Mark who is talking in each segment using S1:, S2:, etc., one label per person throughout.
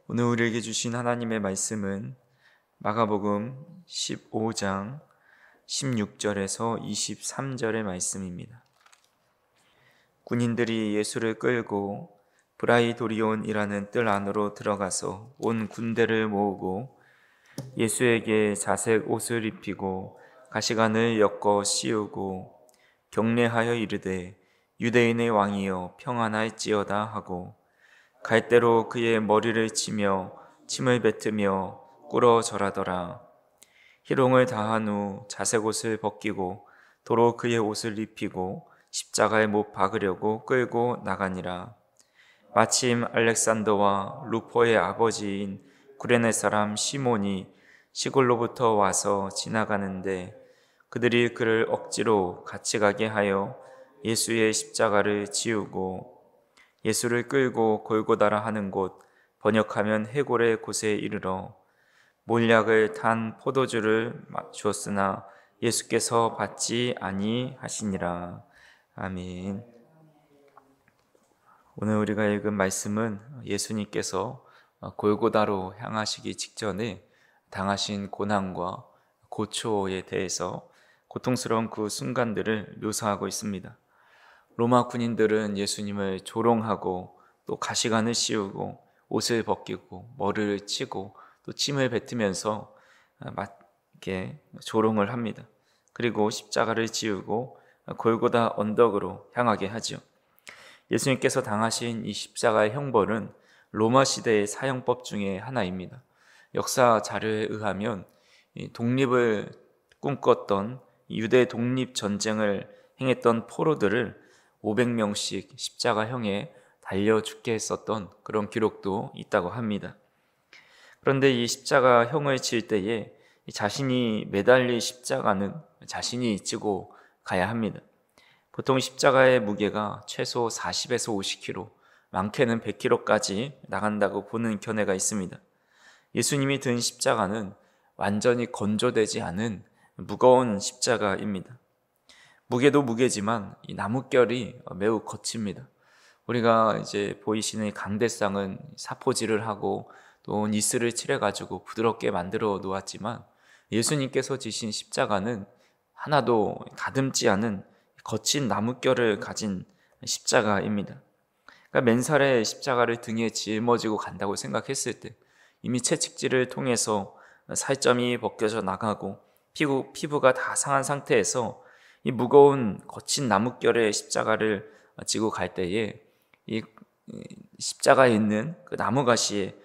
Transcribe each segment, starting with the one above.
S1: 오늘 우리에게 주신 하나님의 말씀은 마가복음 15장 16절에서 23절의 말씀입니다. 군인들이 예수를 끌고 브라이도리온이라는 뜰 안으로 들어가서 온 군대를 모으고 예수에게 자색 옷을 입히고 가시관을 엮어 씌우고 경례하여 이르되 유대인의 왕이여 평안할지어다 하고 갈대로 그의 머리를 치며 침을 뱉으며 꿇어 절하더라. 희롱을 다한 후 자색옷을 벗기고 도로 그의 옷을 입히고 십자가에 못 박으려고 끌고 나가니라. 마침 알렉산더와 루포의 아버지인 구레네 사람 시몬이 시골로부터 와서 지나가는데 그들이 그를 억지로 같이 가게 하여 예수의 십자가를 지우고 예수를 끌고 골고다라 하는 곳, 번역하면 해골의 곳에 이르러 몰약을 탄 포도주를 주었으나 예수께서 받지 아니하시니라. 아멘. 오늘 우리가 읽은 말씀은 예수님께서 골고다로 향하시기 직전에 당하신 고난과 고초에 대해서 고통스러운 그 순간들을 묘사하고 있습니다. 로마 군인들은 예수님을 조롱하고 또 가시관을 씌우고 옷을 벗기고 머리를 치고 또 침을 뱉으면서 이렇게 조롱을 합니다. 그리고 십자가를 지우고 골고다 언덕으로 향하게 하죠. 예수님께서 당하신 이 십자가의 형벌은 로마 시대의 사형법 중에 하나입니다. 역사 자료에 의하면 독립을 꿈꿨던 유대 독립 전쟁을 행했던 포로들을 500명씩 십자가형에 달려 죽게 했었던 그런 기록도 있다고 합니다. 그런데 이 십자가형을 칠 때에 자신이 매달릴 십자가는 자신이 지고 가야 합니다. 보통 십자가의 무게가 최소 40에서 50kg, 많게는 100kg까지 나간다고 보는 견해가 있습니다. 예수님이 든 십자가는 완전히 건조되지 않은 무거운 십자가입니다. 무게도 무게지만 이 나뭇결이 매우 거칩니다. 우리가 이제 보이시는 강대상은 사포질을 하고 또 니스를 칠해가지고 부드럽게 만들어 놓았지만 예수님께서 지신 십자가는 하나도 다듬지 않은 거친 나뭇결을 가진 십자가입니다. 그러니까 맨살에 십자가를 등에 짊어지고 간다고 생각했을 때 이미 채찍질을 통해서 살점이 벗겨져 나가고 피부가 다 상한 상태에서 이 무거운 거친 나뭇결의 십자가를 지고 갈 때에 이 십자가에 있는 그 나무가시에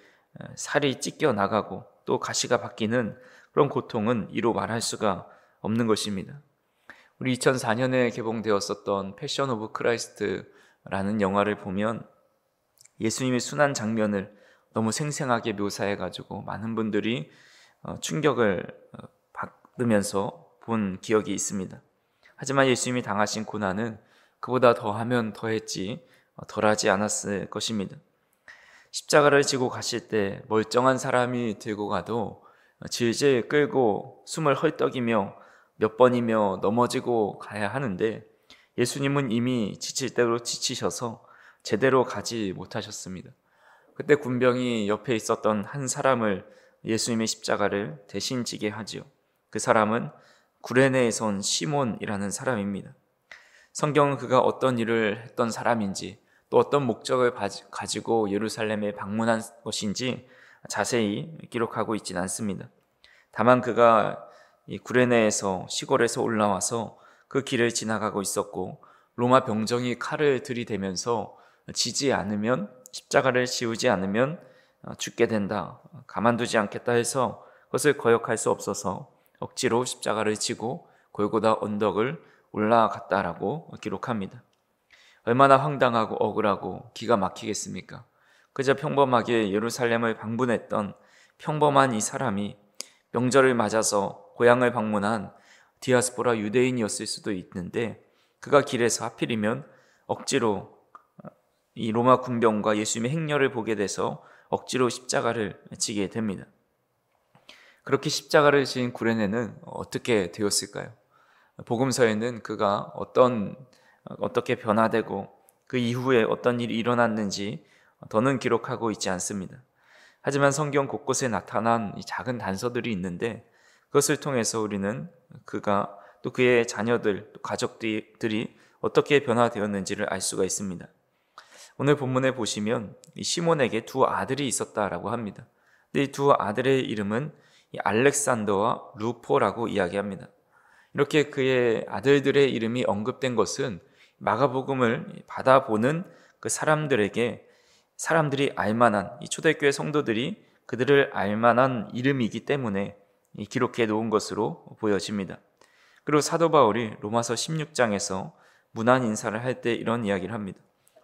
S1: 살이 찢겨 나가고 또 가시가 바뀌는 그런 고통은 이루 말할 수가 없는 것입니다. 우리 2004년에 개봉되었었던 패션 오브 크라이스트라는 영화를 보면 예수님의 순환 장면을 너무 생생하게 묘사해가지고 많은 분들이 충격을 받으면서 본 기억이 있습니다. 하지만 예수님이 당하신 고난은 그보다 더하면 더했지 덜하지 않았을 것입니다. 십자가를 지고 가실 때 멀쩡한 사람이 들고 가도 질질 끌고 숨을 헐떡이며 몇 번이며 넘어지고 가야 하는데 예수님은 이미 지칠 대로 지치셔서 제대로 가지 못하셨습니다. 그때 군병이 옆에 있었던 한 사람을 예수님의 십자가를 대신 지게 하지요. 그 사람은 구레네에서 온 시몬이라는 사람입니다. 성경은 그가 어떤 일을 했던 사람인지 또 어떤 목적을 가지고 예루살렘에 방문한 것인지 자세히 기록하고 있지는 않습니다. 다만 그가 이 구레네에서 시골에서 올라와서 그 길을 지나가고 있었고 로마 병정이 칼을 들이대면서 지지 않으면 십자가를 지우지 않으면 죽게 된다, 가만두지 않겠다 해서 그것을 거역할 수 없어서 억지로 십자가를 지고 골고다 언덕을 올라갔다라고 기록합니다. 얼마나 황당하고 억울하고 기가 막히겠습니까? 그저 평범하게 예루살렘을 방문했던 평범한 이 사람이 명절을 맞아서 고향을 방문한 디아스포라 유대인이었을 수도 있는데 그가 길에서 하필이면 억지로 이 로마 군병과 예수님의 행렬을 보게 돼서 억지로 십자가를 지게 됩니다. 그렇게 십자가를 지은 구레네는 어떻게 되었을까요? 복음서에는 그가 어떻게 변화되고 그 이후에 어떤 일이 일어났는지 더는 기록하고 있지 않습니다. 하지만 성경 곳곳에 나타난 이 작은 단서들이 있는데 그것을 통해서 우리는 그가 또 그의 자녀들, 또 가족들이 어떻게 변화되었는지를 알 수가 있습니다. 오늘 본문에 보시면 이 시몬에게 두 아들이 있었다라고 합니다. 근데 이 두 아들의 이름은 이 알렉산더와 루포라고 이야기합니다. 이렇게 그의 아들들의 이름이 언급된 것은 마가복음을 받아보는 그 사람들이 알만한, 이 초대교회 성도들이 그들을 알만한 이름이기 때문에 기록해 놓은 것으로 보여집니다. 그리고 사도 바울이 로마서 16장에서 문안 인사를 할 때 이런 이야기를 합니다.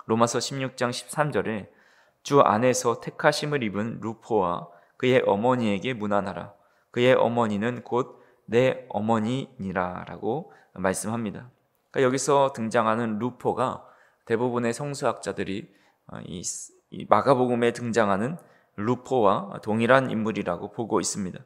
S1: 로마서 16장 13절에 주 안에서 택하심을 입은 루포와 그의 어머니에게 문안하라. 그의 어머니는 곧 내 어머니니라 라고 말씀합니다. 그러니까 여기서 등장하는 루포가 대부분의 성서학자들이 이 마가복음에 등장하는 루포와 동일한 인물이라고 보고 있습니다.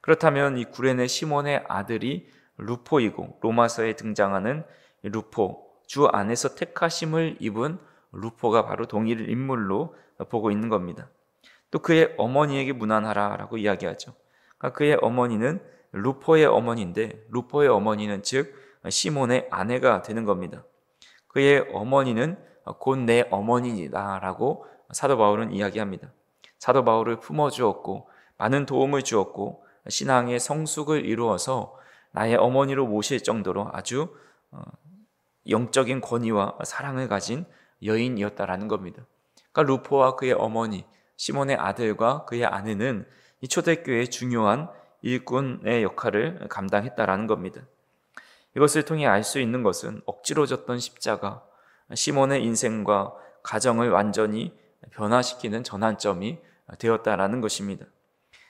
S1: 그렇다면 이 구레네 시몬의 아들이 루포이고 로마서에 등장하는 루포, 주 안에서 택하심을 입은 루포가 바로 동일 인물로 보고 있는 겁니다. 또 그의 어머니에게 문안하라 라고 이야기하죠. 그러니까 그의 어머니는 루포의 어머니인데 루포의 어머니는 즉 시몬의 아내가 되는 겁니다. 그의 어머니는 곧 내 어머니이다 라고 사도 바울은 이야기합니다. 사도 바울을 품어주었고 많은 도움을 주었고 신앙의 성숙을 이루어서 나의 어머니로 모실 정도로 아주 영적인 권위와 사랑을 가진 여인이었다라는 겁니다. 그러니까 루포와 그의 어머니 시몬의 아들과 그의 아내는 이 초대교회의 중요한 일꾼의 역할을 감당했다라는 겁니다. 이것을 통해 알 수 있는 것은 억지로 졌던 십자가, 시몬의 인생과 가정을 완전히 변화시키는 전환점이 되었다라는 것입니다.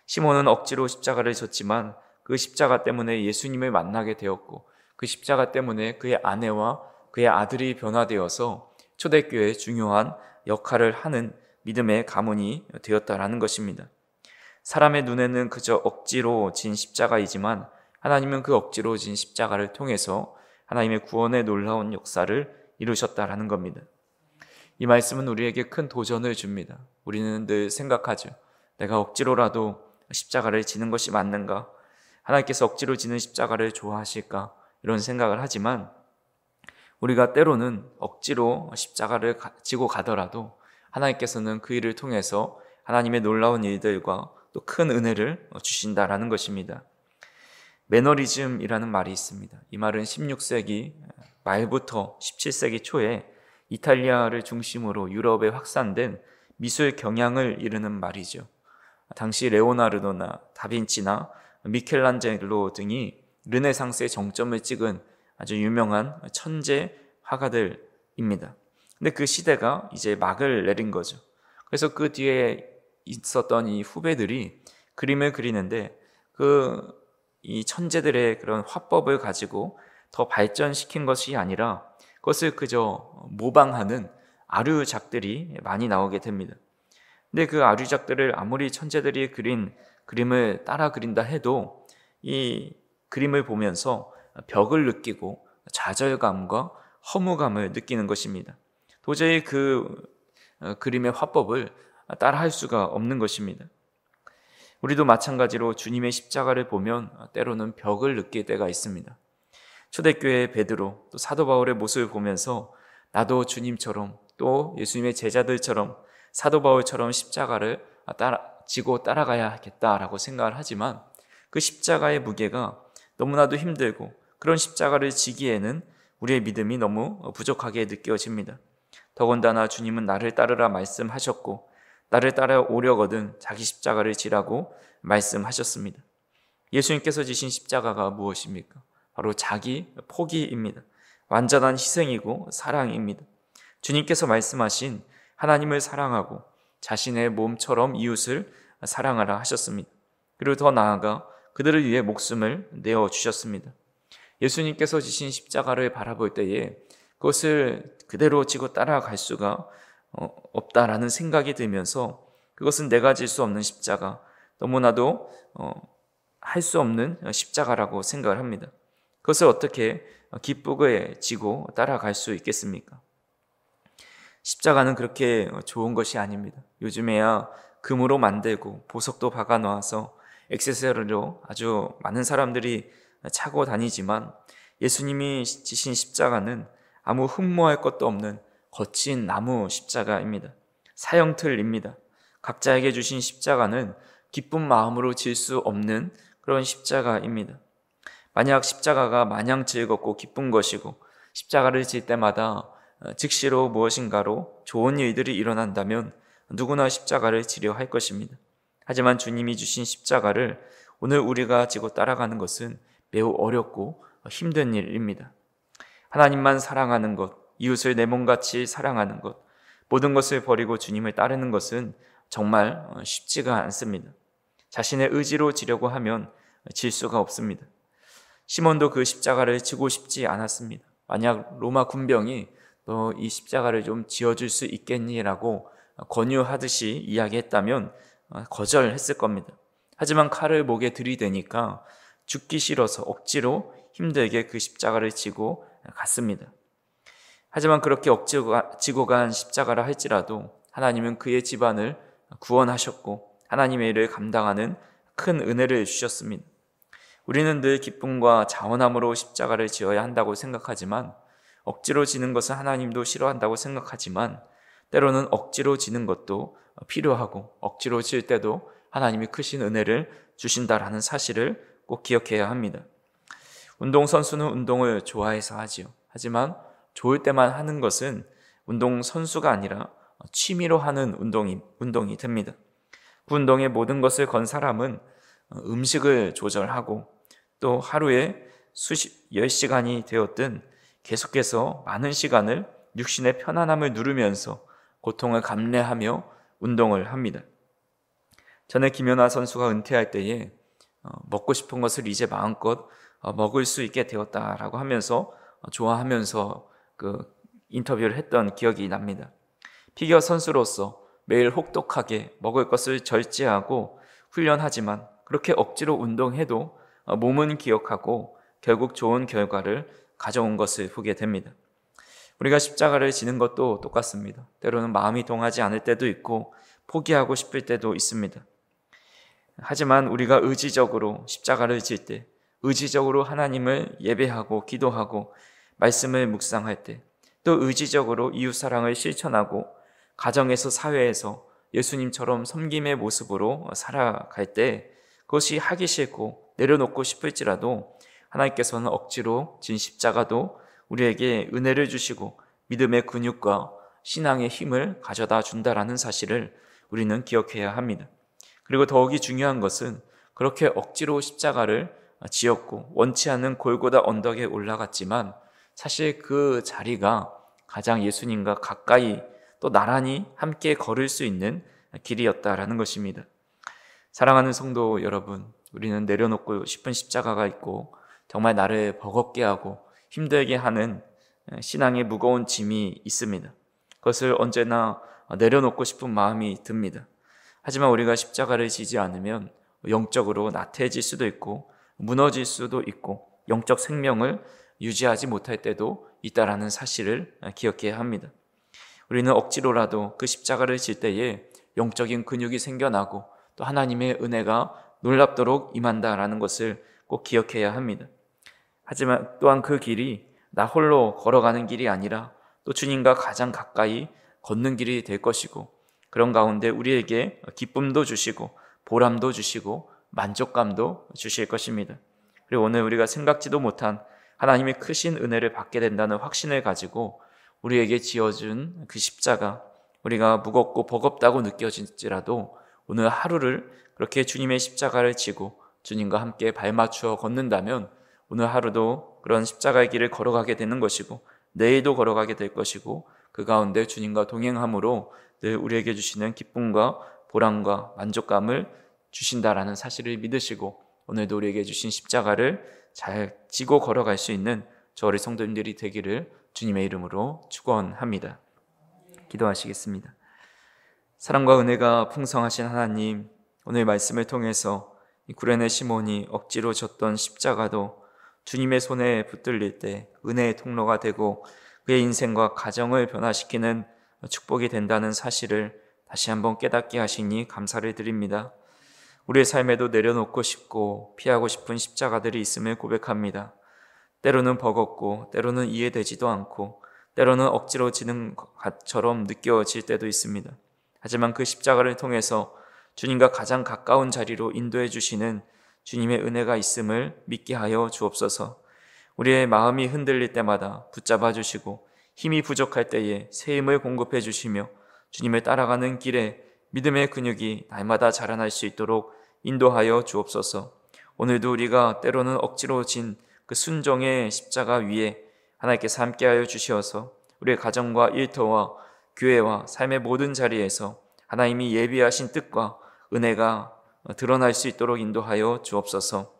S1: 시몬은 억지로 십자가를 졌지만 그 십자가 때문에 예수님을 만나게 되었고 그 십자가 때문에 그의 아내와 그의 아들이 변화되어서 초대교회의 중요한 역할을 하는 믿음의 가문이 되었다라는 것입니다. 사람의 눈에는 그저 억지로 진 십자가이지만 하나님은 그 억지로 진 십자가를 통해서 하나님의 구원의 놀라운 역사를 이루셨다라는 겁니다. 이 말씀은 우리에게 큰 도전을 줍니다. 우리는 늘 생각하죠. 내가 억지로라도 십자가를 지는 것이 맞는가? 하나님께서 억지로 지는 십자가를 좋아하실까? 이런 생각을 하지만 우리가 때로는 억지로 십자가를 지고 가더라도 하나님께서는 그 일을 통해서 하나님의 놀라운 일들과 또 큰 은혜를 주신다라는 것입니다. 매너리즘이라는 말이 있습니다. 이 말은 16세기 말부터 17세기 초에 이탈리아를 중심으로 유럽에 확산된 미술 경향을 이르는 말이죠. 당시 레오나르도나 다빈치나 미켈란젤로 등이 르네상스의 정점을 찍은 아주 유명한 천재 화가들입니다. 근데 그 시대가 이제 막을 내린 거죠. 그래서 그 뒤에 있었던 이 후배들이 그림을 그리는데 이 천재들의 그런 화법을 가지고 더 발전시킨 것이 아니라 그것을 그저 모방하는 아류작들이 많이 나오게 됩니다. 근데 그 아류작들을 아무리 천재들이 그린 그림을 따라 그린다 해도 이 그림을 보면서 벽을 느끼고 좌절감과 허무감을 느끼는 것입니다. 도저히 그 그림의 화법을 따라 할 수가 없는 것입니다. 우리도 마찬가지로 주님의 십자가를 보면 때로는 벽을 느낄 때가 있습니다. 초대교회의 베드로, 또 사도 바울의 모습을 보면서 나도 주님처럼 또 예수님의 제자들처럼 사도 바울처럼 십자가를 지고 따라가야겠다라고 생각을 하지만 그 십자가의 무게가 너무나도 힘들고 그런 십자가를 지기에는 우리의 믿음이 너무 부족하게 느껴집니다. 더군다나 주님은 나를 따르라 말씀하셨고 나를 따라오려거든 자기 십자가를 지라고 말씀하셨습니다. 예수님께서 지신 십자가가 무엇입니까? 바로 자기 포기입니다. 완전한 희생이고 사랑입니다. 주님께서 말씀하신 하나님을 사랑하고 자신의 몸처럼 이웃을 사랑하라 하셨습니다. 그리고 더 나아가 그들을 위해 목숨을 내어주셨습니다. 예수님께서 지신 십자가를 바라볼 때에 그것을 그대로 지고 따라갈 수가 없다라는 생각이 들면서 그것은 내가 질 수 없는 십자가, 너무나도 할 수 없는 십자가라고 생각을 합니다. 그것을 어떻게 기쁘게 지고 따라갈 수 있겠습니까? 십자가는 그렇게 좋은 것이 아닙니다. 요즘에야 금으로 만들고 보석도 박아 놓아서 액세서리로 아주 많은 사람들이 차고 다니지만 예수님이 지신 십자가는 아무 흠모할 것도 없는 거친 나무 십자가입니다. 사형틀입니다. 각자에게 주신 십자가는 기쁜 마음으로 질 수 없는 그런 십자가입니다. 만약 십자가가 마냥 즐겁고 기쁜 것이고 십자가를 질 때마다 즉시로 무엇인가로 좋은 일들이 일어난다면 누구나 십자가를 지려 할 것입니다. 하지만 주님이 주신 십자가를 오늘 우리가 지고 따라가는 것은 매우 어렵고 힘든 일입니다. 하나님만 사랑하는 것, 이웃을 내 몸같이 사랑하는 것, 모든 것을 버리고 주님을 따르는 것은 정말 쉽지가 않습니다. 자신의 의지로 지려고 하면 질 수가 없습니다. 시몬도 그 십자가를 지고 싶지 않았습니다. 만약 로마 군병이 너 이 십자가를 좀 지어줄 수 있겠니라고 권유하듯이 이야기했다면 거절했을 겁니다. 하지만 칼을 목에 들이대니까 죽기 싫어서 억지로 힘들게 그 십자가를 지고 갔습니다. 하지만 그렇게 억지로 지고 간 십자가라 할지라도 하나님은 그의 집안을 구원하셨고 하나님의 일을 감당하는 큰 은혜를 주셨습니다. 우리는 늘 기쁨과 자원함으로 십자가를 지어야 한다고 생각하지만, 억지로 지는 것은 하나님도 싫어한다고 생각하지만, 때로는 억지로 지는 것도 필요하고 억지로 질 때도 하나님이 크신 은혜를 주신다라는 사실을 꼭 기억해야 합니다. 운동선수는 운동을 좋아해서 하지요. 하지만 좋을 때만 하는 것은 운동선수가 아니라 취미로 하는 운동이 됩니다. 그 운동의 모든 것을 건 사람은 음식을 조절하고 또 하루에 10시간이 되었든 계속해서 많은 시간을 육신의 편안함을 누르면서 고통을 감내하며 운동을 합니다. 전에 김연아 선수가 은퇴할 때에 먹고 싶은 것을 이제 마음껏 먹을 수 있게 되었다라고 하면서 좋아하면서 그 인터뷰를 했던 기억이 납니다. 피겨 선수로서 매일 혹독하게 먹을 것을 절제하고 훈련하지만 그렇게 억지로 운동해도 몸은 기억하고 결국 좋은 결과를 가져온 것을 보게 됩니다. 우리가 십자가를 지는 것도 똑같습니다. 때로는 마음이 동하지 않을 때도 있고 포기하고 싶을 때도 있습니다. 하지만 우리가 의지적으로 십자가를 질 때, 의지적으로 하나님을 예배하고 기도하고 말씀을 묵상할 때, 또 의지적으로 이웃사랑을 실천하고 가정에서 사회에서 예수님처럼 섬김의 모습으로 살아갈 때 그것이 하기 싫고 내려놓고 싶을지라도 하나님께서는 억지로 진 십자가도 우리에게 은혜를 주시고 믿음의 근육과 신앙의 힘을 가져다 준다라는 사실을 우리는 기억해야 합니다. 그리고 더욱이 중요한 것은 그렇게 억지로 십자가를 지었고 원치 않는 골고다 언덕에 올라갔지만 사실 그 자리가 가장 예수님과 가까이 또 나란히 함께 걸을 수 있는 길이었다라는 것입니다. 사랑하는 성도 여러분, 우리는 내려놓고 싶은 십자가가 있고 정말 나를 버겁게 하고 힘들게 하는 신앙의 무거운 짐이 있습니다. 그것을 언제나 내려놓고 싶은 마음이 듭니다. 하지만 우리가 십자가를 지지 않으면 영적으로 나태해질 수도 있고 무너질 수도 있고 영적 생명을 유지하지 못할 때도 있다라는 사실을 기억해야 합니다. 우리는 억지로라도 그 십자가를 질 때에 영적인 근육이 생겨나고 또 하나님의 은혜가 놀랍도록 임한다라는 것을 꼭 기억해야 합니다. 하지만 또한 그 길이 나 홀로 걸어가는 길이 아니라 또 주님과 가장 가까이 걷는 길이 될 것이고, 그런 가운데 우리에게 기쁨도 주시고 보람도 주시고 만족감도 주실 것입니다. 그리고 오늘 우리가 생각지도 못한 하나님의 크신 은혜를 받게 된다는 확신을 가지고 우리에게 지어준 그 십자가, 우리가 무겁고 버겁다고 느껴질지라도 오늘 하루를 그렇게 주님의 십자가를 지고 주님과 함께 발맞추어 걷는다면 오늘 하루도 그런 십자가의 길을 걸어가게 되는 것이고 내일도 걸어가게 될 것이고 그 가운데 주님과 동행함으로 늘 우리에게 주시는 기쁨과 보람과 만족감을 주신다라는 사실을 믿으시고 오늘도 우리에게 주신 십자가를 잘 지고 걸어갈 수 있는 저 우리 성도님들이 되기를 주님의 이름으로 축원합니다. 기도하시겠습니다. 사랑과 은혜가 풍성하신 하나님, 오늘 말씀을 통해서 이 구레네 시몬이 억지로 졌던 십자가도 주님의 손에 붙들릴 때 은혜의 통로가 되고 그의 인생과 가정을 변화시키는 축복이 된다는 사실을 다시 한번 깨닫게 하시니 감사를 드립니다. 우리의 삶에도 내려놓고 싶고 피하고 싶은 십자가들이 있음을 고백합니다. 때로는 버겁고 때로는 이해되지도 않고 때로는 억지로 지는 것처럼 느껴질 때도 있습니다. 하지만 그 십자가를 통해서 주님과 가장 가까운 자리로 인도해 주시는 주님의 은혜가 있음을 믿게 하여 주옵소서. 우리의 마음이 흔들릴 때마다 붙잡아 주시고 힘이 부족할 때에 새 힘을 공급해 주시며 주님을 따라가는 길에 믿음의 근육이 날마다 자라날 수 있도록 인도하여 주옵소서. 오늘도 우리가 때로는 억지로 진 그 순종의 십자가 위에 하나님께서 함께하여 주시어서 우리의 가정과 일터와 교회와 삶의 모든 자리에서 하나님이 예비하신 뜻과 은혜가 드러날 수 있도록 인도하여 주옵소서.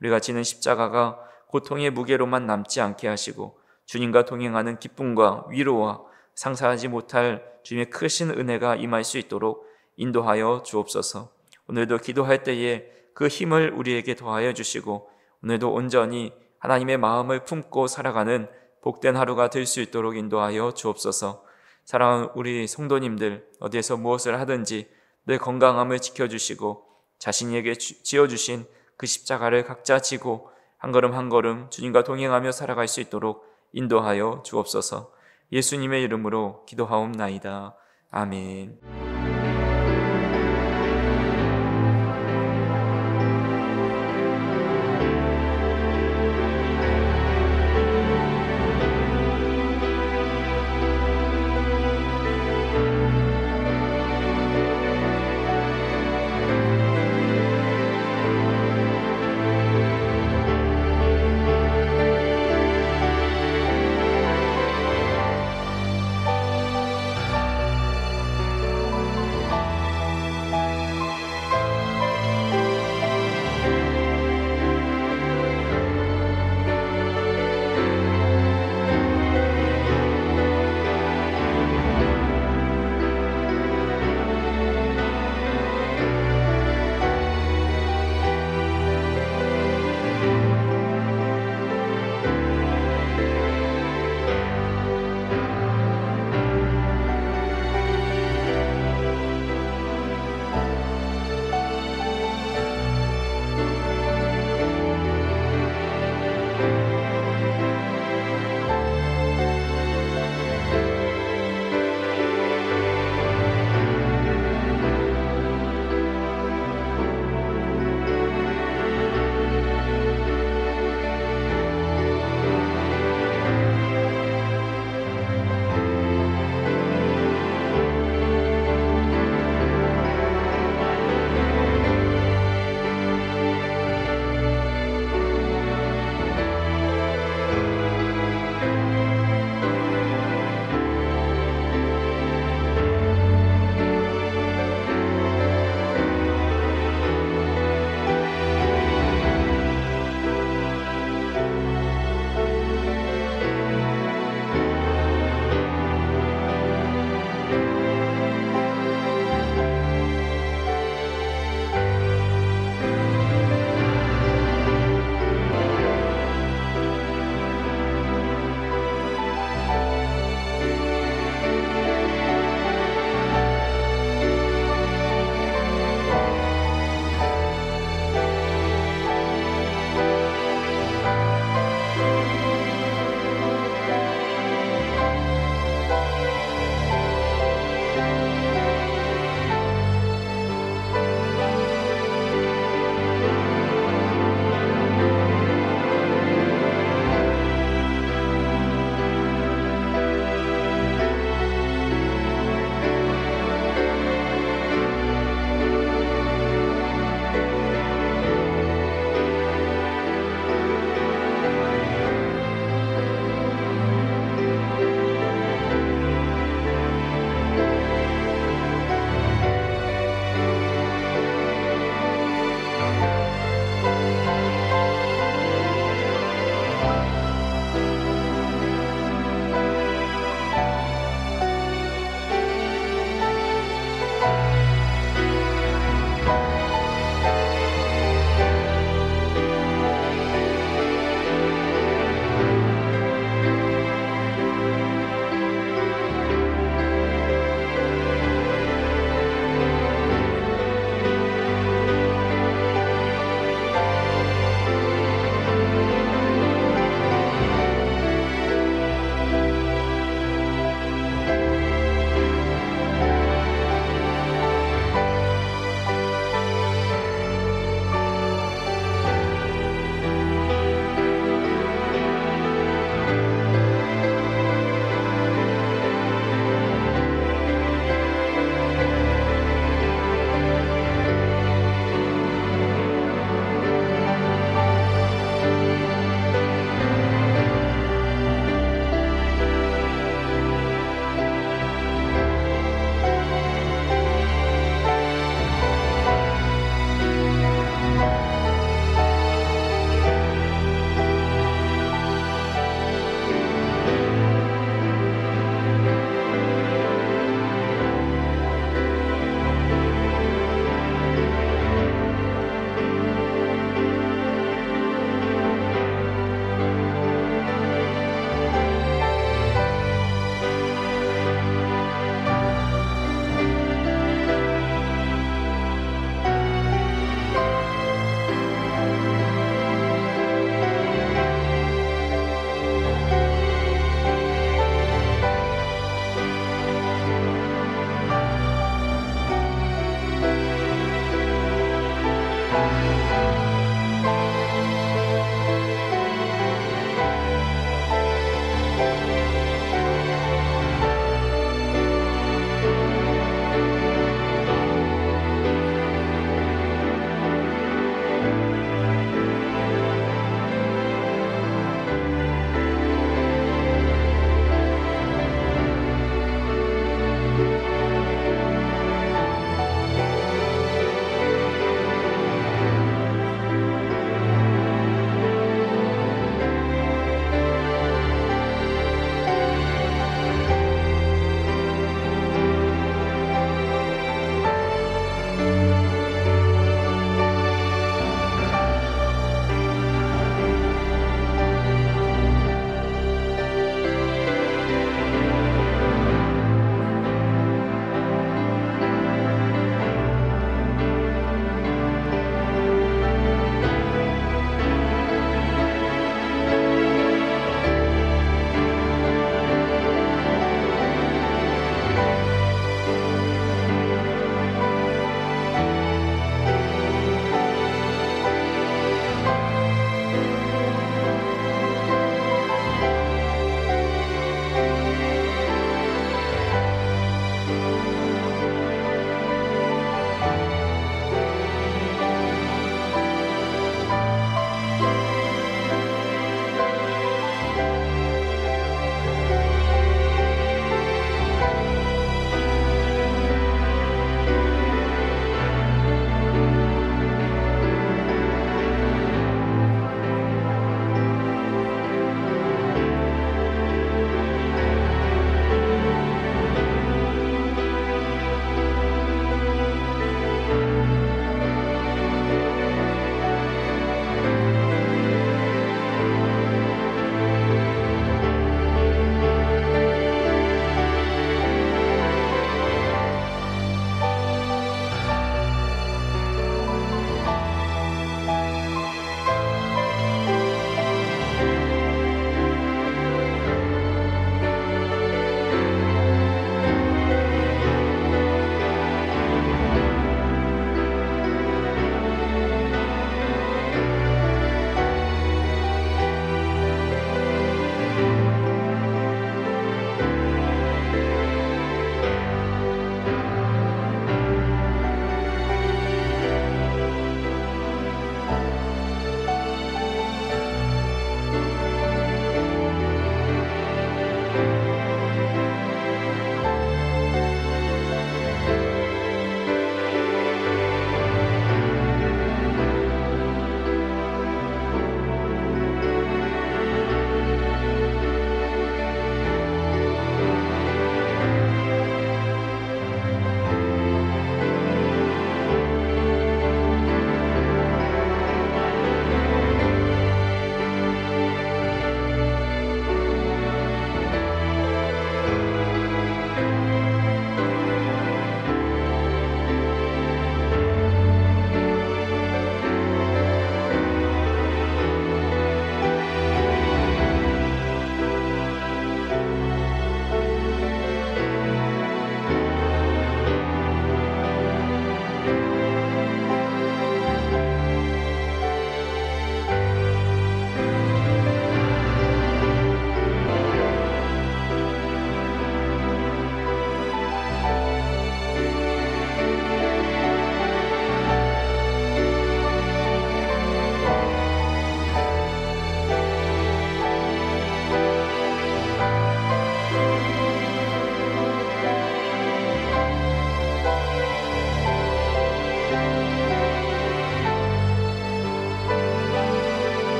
S1: 우리가 지는 십자가가 고통의 무게로만 남지 않게 하시고 주님과 동행하는 기쁨과 위로와 상상하지 못할 주님의 크신 은혜가 임할 수 있도록 인도하여 주옵소서. 오늘도 기도할 때에 그 힘을 우리에게 더하여 주시고 오늘도 온전히 하나님의 마음을 품고 살아가는 복된 하루가 될 수 있도록 인도하여 주옵소서. 사랑하는 우리 성도님들, 어디에서 무엇을 하든지 늘 건강함을 지켜주시고 자신에게 지어주신 그 십자가를 각자 지고 한 걸음 한 걸음 주님과 동행하며 살아갈 수 있도록 인도하여 주옵소서. 예수님의 이름으로 기도하옵나이다. 아멘.